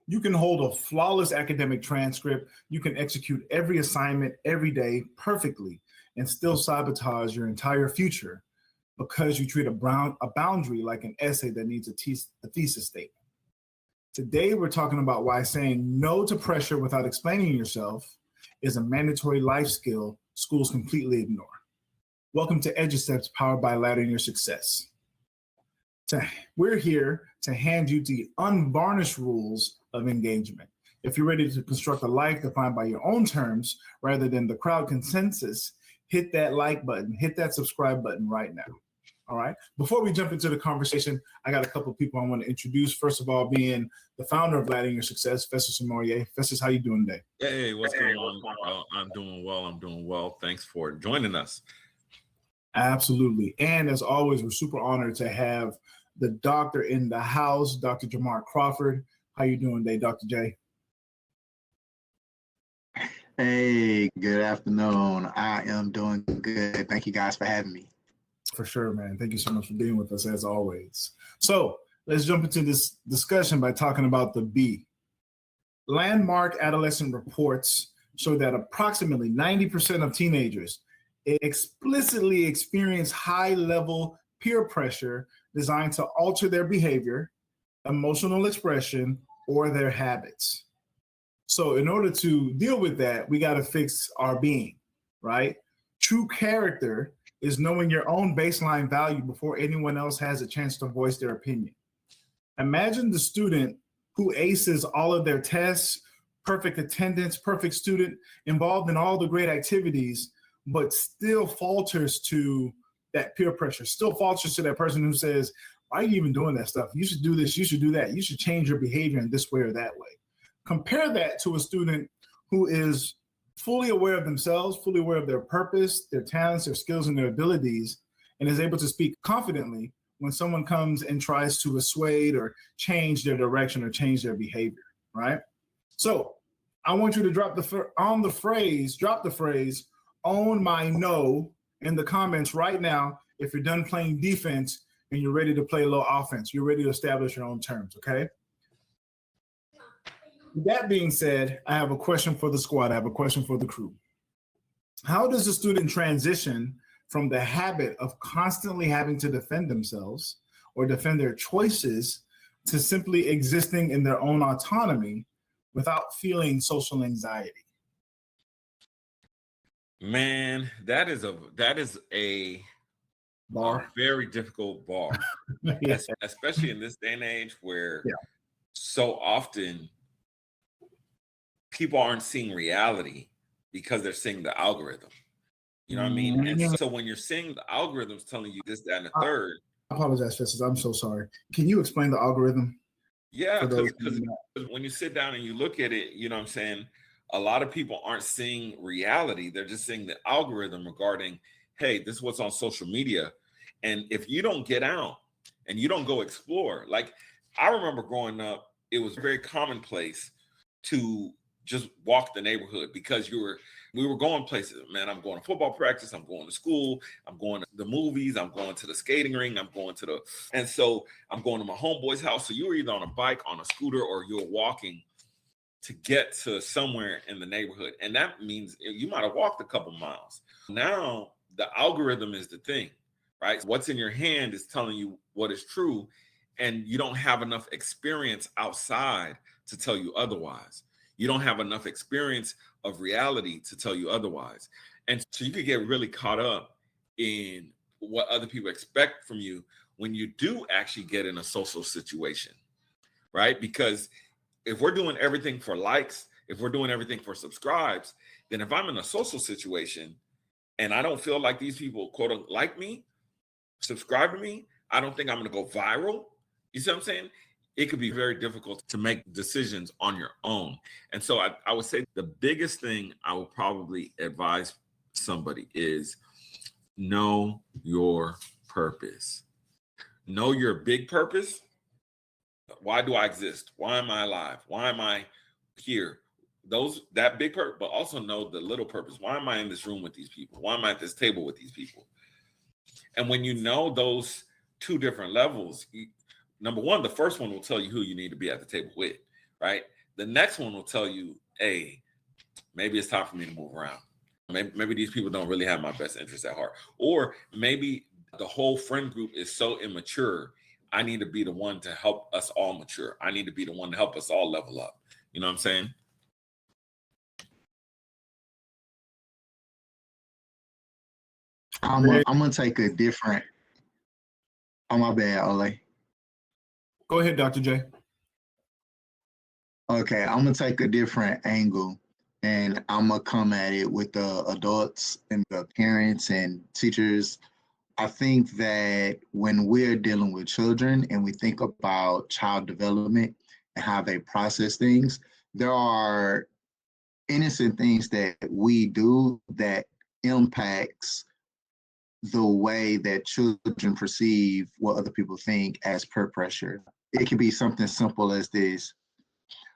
You can hold a flawless academic transcript. You can execute every assignment every day perfectly and still sabotage your entire future because you treat a boundary like an essay that needs a thesis statement. Today, we're talking about why saying no to pressure without explaining yourself is a mandatory life skill schools completely ignore. Welcome to EduSteps, powered by Laddering Your Success. We're here to hand you the unvarnished rules of engagement. If you're ready to construct a life defined by your own terms rather than the crowd consensus, hit that like button, hit that subscribe button right now. All right. Before we jump into the conversation, I got a couple of people I want to introduce. First of all, being the founder of Laddering Your Success, Festus Samorier. Festus, how you doing today? Hey, what's going on? I'm doing well. Thanks for joining us. Absolutely. And as always, we're super honored to have the doctor in the house, Dr. Jamar Crawford. How you doing today, Dr. J? Hey, good afternoon. I am doing good. Thank you guys for having me. For sure, man. Thank you so much for being with us as always. So let's jump into this discussion by talking about the B. Landmark adolescent reports show that approximately 90% of teenagers explicitly experience high-level peer pressure designed to alter their behavior, emotional expression, or their habits. So in order to deal with that, we got to fix our being, right? True character is knowing your own baseline value before anyone else has a chance to voice their opinion. Imagine the student who aces all of their tests, perfect attendance, perfect student, involved in all the great activities, but still falters to that peer pressure, still falters to that person who says, why are you even doing that stuff? You should do this, you should do that. You should change your behavior in this way or that way. Compare that to a student who is fully aware of themselves, fully aware of their purpose, their talents, their skills, and their abilities, and is able to speak confidently when someone comes and tries to assuade or change their direction or change their behavior, right? So I want you to drop the phrase, own my no in the comments right now if you're done playing defense and you're ready to play a little offense. You're ready to establish your own terms, okay? That being said, I have a question for the squad. I have a question for the crew. How does a student transition from the habit of constantly having to defend themselves or defend their choices to simply existing in their own autonomy without feeling social anxiety? Man, that is a Bar. very difficult bar, Yeah. especially in this day and age where Yeah. so often people aren't seeing reality because they're seeing the algorithm. You know what I mean? And so when you're seeing the algorithms telling you this, that, and the third. I apologize, Festus. I'm so sorry. Can you explain the algorithm? Yeah, because when you sit down and you look at it, you know what I'm saying? A lot of people aren't seeing reality. They're just seeing the algorithm regarding, hey, this is what's on social media. And if you don't get out and you don't go explore, like I remember growing up, it was very commonplace to just walk the neighborhood because we were going places. Man, I'm going to football practice, I'm going to school, I'm going to the movies, I'm going to the skating ring, and so I'm going to my homeboy's house. So you were either on a bike, on a scooter, or you're walking to get to somewhere in the neighborhood. And that means you might have walked a couple miles. Now the algorithm is the thing, right? What's in your hand is telling you what is true, and you don't have enough experience outside to tell you otherwise. You don't have enough experience of reality to tell you otherwise. And so you could get really caught up in what other people expect from you when you do actually get in a social situation, right? Because if we're doing everything for likes, if we're doing everything for subscribes, then if I'm in a social situation and I don't feel like these people, quote unquote, like me, subscribe to me, I don't think I'm going to go viral. You see what I'm saying? It could be very difficult to make decisions on your own. And so I would say the biggest thing I would probably advise somebody is know your purpose. Know your big purpose. Why do I exist? Why am I alive? Why am I here? That big purpose, but also know the little purpose. Why am I in this room with these people? Why am I at this table with these people? And when you know those two different levels, number one, the first one will tell you who you need to be at the table with, right? The next one will tell you, hey, maybe it's time for me to move around. Maybe these people don't really have my best interest at heart. Or maybe the whole friend group is so immature. I need to be the one to help us all mature. I need to be the one to help us all level up. You know what I'm saying? I'm gonna take a different. Oh, my bad, Ole. Go ahead, Dr. J. Okay, I'm gonna take a different angle, and I'm gonna come at it with the adults and the parents and teachers. I think that when we're dealing with children and we think about child development and how they process things, there are innocent things that we do that impacts the way that children perceive what other people think as peer pressure. It can be something simple as this.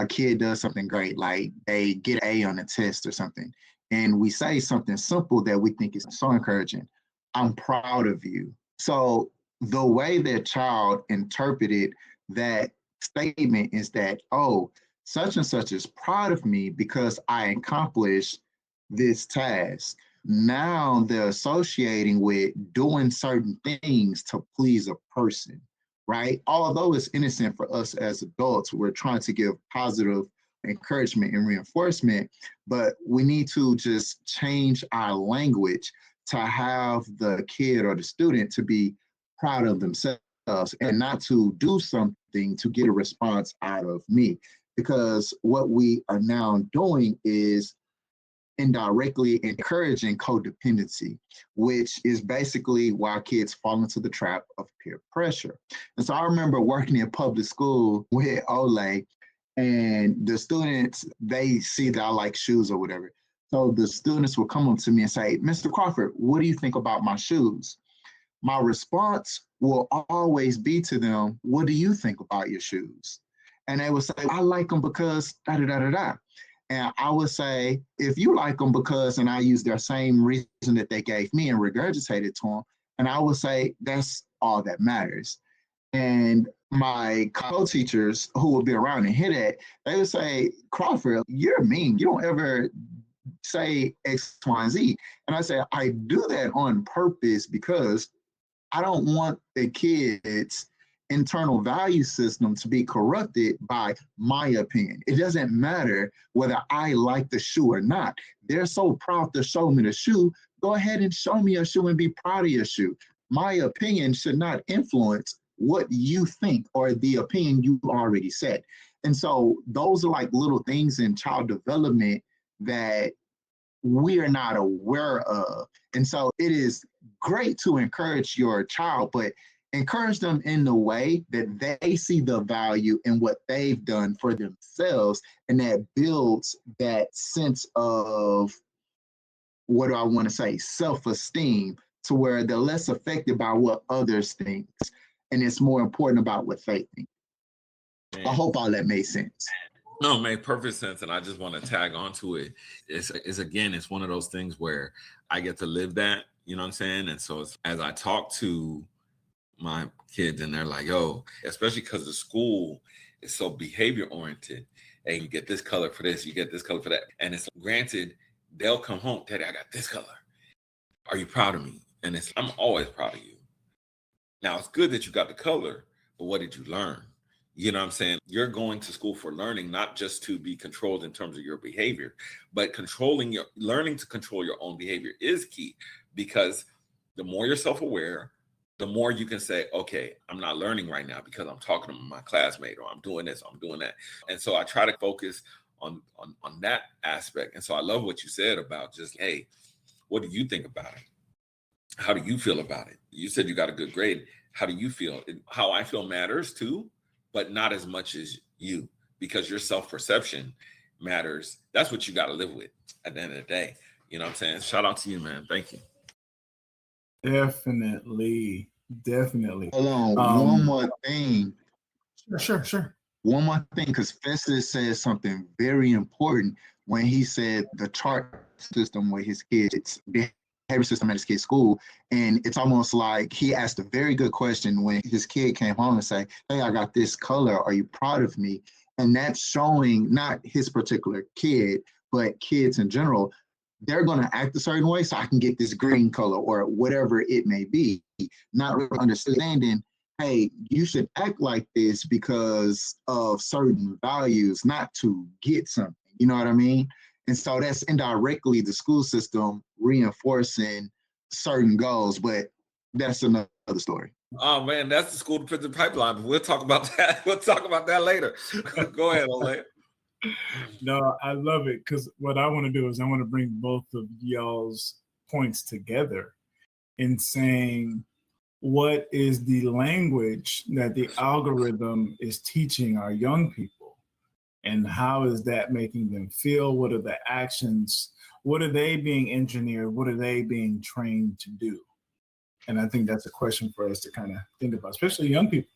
A kid does something great, like they get an A on a test or something, and we say something simple that we think is so encouraging. I'm proud of you. So the way that child interpreted that statement is that, oh, such and such is proud of me because I accomplished this task. Now they're associating with doing certain things to please a person, right? Although it's innocent for us as adults, we're trying to give positive encouragement and reinforcement, but we need to just change our language to have the kid or the student to be proud of themselves and not to do something to get a response out of me. Because what we are now doing is indirectly encouraging codependency, which is basically why kids fall into the trap of peer pressure. And so I remember working in public school with Ole, and the students, they see that I like shoes or whatever. So the students will come up to me and say, Mr. Crawford, what do you think about my shoes? My response will always be to them, what do you think about your shoes? And they would say, I like them because da da da da da. And I would say, if you like them because, and I use their same reason that they gave me and regurgitate it to them, and I would say, that's all that matters. And my co-teachers who would be around and hear that, they would say, Crawford, you're mean. You don't ever say X, Y, and Z. And I say, I do that on purpose because I don't want the kids' internal value system to be corrupted by my opinion. It doesn't matter whether I like the shoe or not. They're so proud to show me the shoe. Go ahead and show me a shoe and be proud of your shoe. My opinion should not influence what you think or the opinion you already said. And so those are like little things in child development that we are not aware of. And so it is great to encourage your child, but encourage them in the way that they see the value in what they've done for themselves. And that builds that sense of, what do I want to say, self-esteem, to where they're less affected by what others think. And it's more important about what they think. Man. I hope all that made sense. No, it made perfect sense. And I just want to tag onto it. It's again, it's one of those things where I get to live that, you know what I'm saying? And so as I talk to my kids and they're like, oh, especially because the school is so behavior oriented. Hey, you get this color for this, you get this color for that. And it's granted, they'll come home, Daddy, I got this color. Are you proud of me? And I'm always proud of you. Now, it's good that you got the color, but what did you learn? You know what I'm saying? You're going to school for learning, not just to be controlled in terms of your behavior, but learning to control your own behavior is key, because the more you're self-aware, the more you can say, okay, I'm not learning right now because I'm talking to my classmate, or I'm doing this, I'm doing that. And so I try to focus on that aspect. And so I love what you said about just, hey, what do you think about it? How do you feel about it? You said you got a good grade. How do you feel? How I feel matters too, but not as much as you, because your self-perception matters. That's what you got to live with at the end of the day. You know what I'm saying? Shout out to you, man. Thank you. Definitely. Hold on, one more thing. Sure. One more thing, because Festus said something very important when he said the chart system with his kids, behavior system at his kid's school. And it's almost like he asked a very good question when his kid came home and say, hey, I got this color. Are you proud of me? And that's showing not his particular kid, but kids in general, they're going to act a certain way so I can get this green color or whatever it may be, not really understanding, hey, you should act like this because of certain values, not to get something. You know what I mean? And so that's indirectly the school system reinforcing certain goals, but that's another story. Oh man, that's the school to prison pipeline. But we'll talk about that. We'll talk about that later. Go ahead, Ole. No, I love it, because what I want to do is I want to bring both of y'all's points together in saying, what is the language that the algorithm is teaching our young people? And how is that making them feel? What are the actions? What are they being engineered? What are they being trained to do? And I think that's a question for us to kind of think about, especially young people,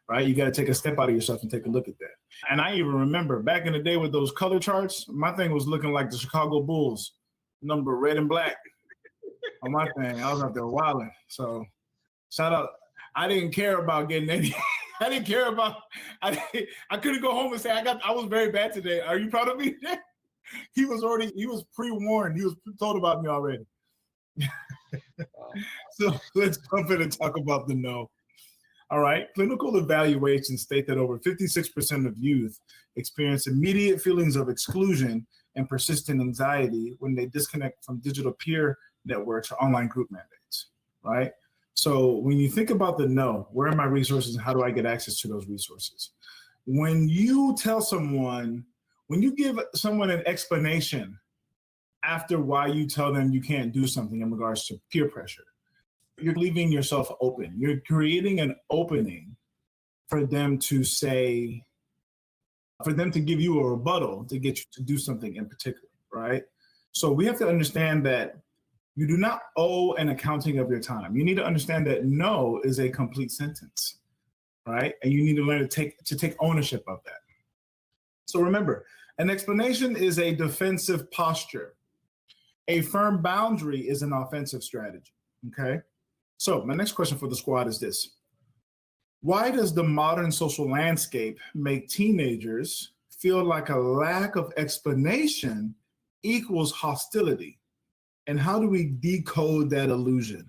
right? You got to take a step out of yourself and take a look at that. And I even remember back in the day with those color charts, my thing was looking like the Chicago Bulls, number red and black on my thing. I was out there wilding. So shout out. I didn't care about getting any. I didn't care about. I couldn't go home and say I was very bad today. Are you proud of me? He was pre-warned. He was told about me already. So let's jump in and talk about the no. All right. Clinical evaluations state that over 56% of youth experience immediate feelings of exclusion and persistent anxiety when they disconnect from digital peer networks or online group mandates, right? So when you think about the no, where are my resources and how do I get access to those resources? When you give someone an explanation after why you tell them you can't do something in regards to peer pressure, you're leaving yourself open. You're creating an opening for them to give you a rebuttal to get you to do something in particular, right? So we have to understand that you do not owe an accounting of your time. You need to understand that no is a complete sentence, right? And you need to learn to take ownership of that. So remember, an explanation is a defensive posture. A firm boundary is an offensive strategy, okay? So my next question for the squad is this. Why does the modern social landscape make teenagers feel like a lack of explanation equals hostility? And how do we decode that illusion?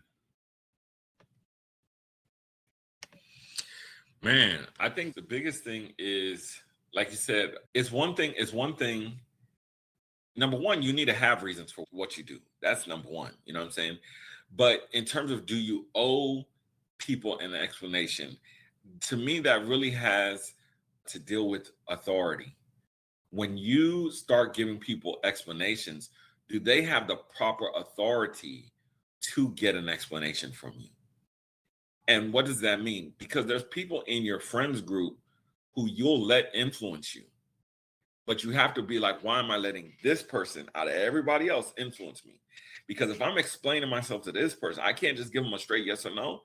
Man, I think the biggest thing is, like you said, it's one thing. Number one, you need to have reasons for what you do. That's number one. You know what I'm saying? But in terms of, do you owe people an explanation? To me, that really has to deal with authority. When you start giving people explanations, do they have the proper authority to get an explanation from you? And what does that mean? Because there's people in your friends group who you'll let influence you. But you have to be like, why am I letting this person out of everybody else influence me? Because if I'm explaining myself to this person, I can't just give them a straight yes or no.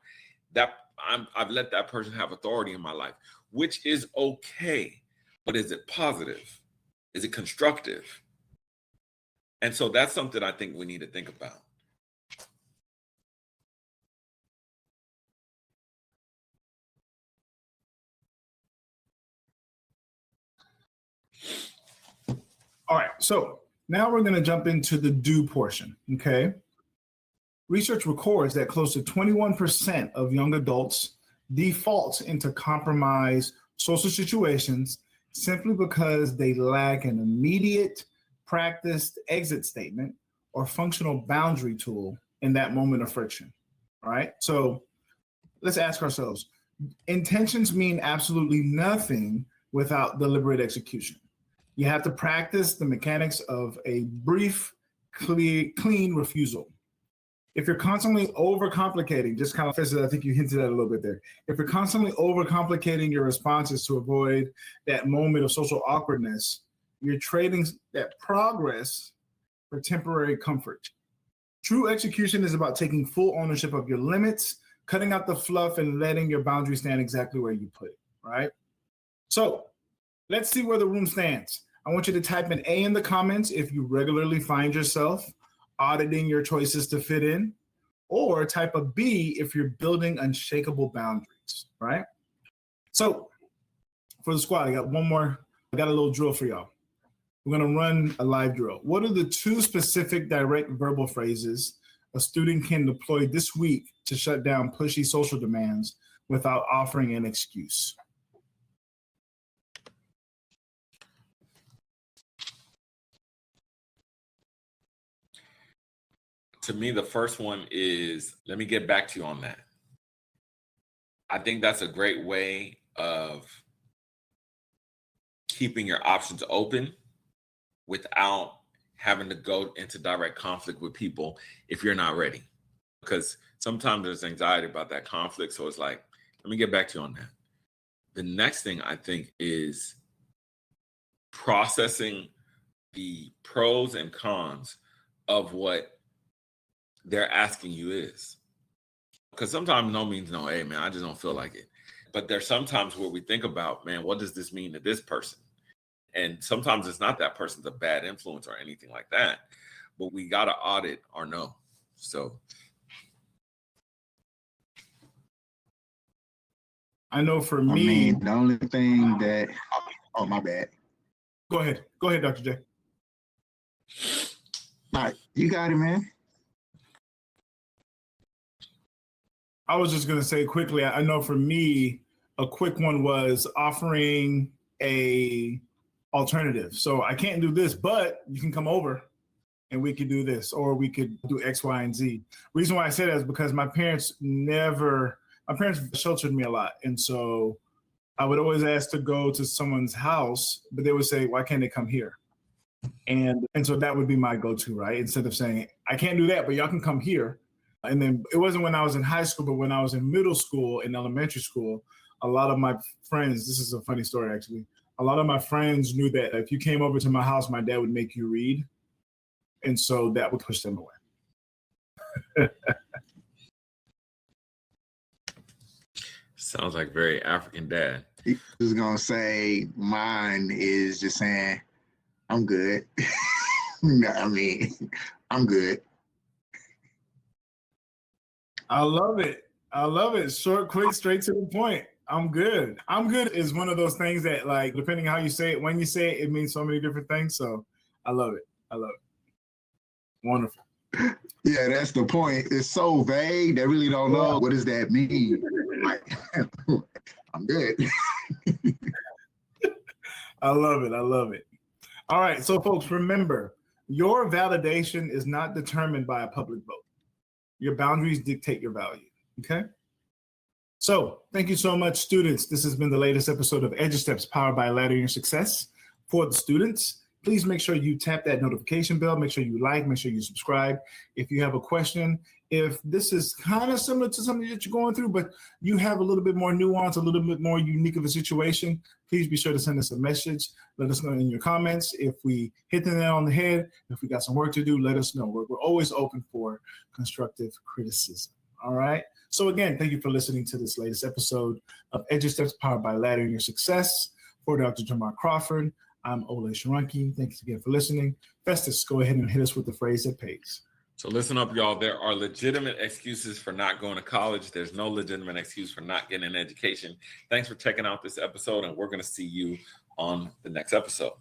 I've let that person have authority in my life, which is okay. But is it positive? Is it constructive? And so that's something I think we need to think about. All right, so now we're going to jump into the do portion, okay? Research records that close to 21% of young adults default into compromised social situations simply because they lack an immediate practiced exit statement or functional boundary tool in that moment of friction, all right? So let's ask ourselves, intentions mean absolutely nothing without deliberate execution. You have to practice the mechanics of a brief, clean refusal. If you're constantly overcomplicating, just kind of, I think you hinted at a little bit there. If you're constantly overcomplicating your responses to avoid that moment of social awkwardness, you're trading that progress for temporary comfort. True execution is about taking full ownership of your limits, cutting out the fluff, and letting your boundaries stand exactly where you put it, right? So let's see where the room stands. I want you to type an A in the comments if you regularly find yourself auditing your choices to fit in, or type a B if you're building unshakable boundaries, right? So for the squad, I got one more I got a little drill for y'all. We're going to run a live drill. What are the 2 specific direct verbal phrases a student can deploy this week to shut down pushy social demands without offering an excuse? To me, the first one is, let me get back to you on that. I think that's a great way of keeping your options open without having to go into direct conflict with people if you're not ready. Because sometimes there's anxiety about that conflict. So it's like, let me get back to you on that. The next thing I think is processing the pros and cons of what they're asking you is. Because sometimes no means no. Hey, man, I just don't feel like it. But there's sometimes where we think about, man, what does this mean to this person? And sometimes it's not that person's a bad influence or anything like that. But we got to audit our no. So I know for me, the only thing that, oh, my bad. Go ahead, Dr. J. All right, you got it, man. I was just going to say quickly, I know for me, a quick one was offering a alternative. So I can't do this, but you can come over and we could do this, or we could do X, Y, and Z. Reason why I say that is because my parents sheltered me a lot. And so I would always ask to go to someone's house, but they would say, why can't they come here? And so that would be my go-to, right? Instead of saying, I can't do that, but y'all can come here. And then it wasn't when I was in high school, but when I was in middle school and elementary school, a lot of my friends, this is a funny story actually, a lot of my friends knew that if you came over to my house, my dad would make you read. And so that would push them away. sounds like very African dad. He was going to say mine is just saying, I'm good. I mean, I'm good. I love it. Short, quick, straight to the point. I'm good. I'm good is one of those things that, like, depending on how you say it, when you say it, it means so many different things. So I love it. Wonderful. Yeah, that's the point. It's so vague. They really don't know what does that mean. Like, I'm good. I love it. All right. So folks, remember, your validation is not determined by a public vote. Your boundaries dictate your value. Okay. So thank you so much, students. This has been the latest episode of EduSteps powered by Laddering Your Success for the students. Please make sure you tap that notification bell. Make sure you like, make sure you subscribe. If you have a question, if this is kind of similar to something that you're going through, but you have a little bit more nuance, a little bit more unique of a situation, please be sure to send us a message. Let us know in your comments. If we hit the nail on the head, if we got some work to do, let us know. We're always open for constructive criticism. All right. So again, thank you for listening to this latest episode of EduSteps powered by Laddering Your Success. For Dr. Jamar Crawford, I'm Ole Sharanki. Thanks again for listening. Festus, go ahead and hit us with the phrase that pays. So listen up, y'all. There are legitimate excuses for not going to college. There's no legitimate excuse for not getting an education. Thanks for checking out this episode, and we're going to see you on the next episode.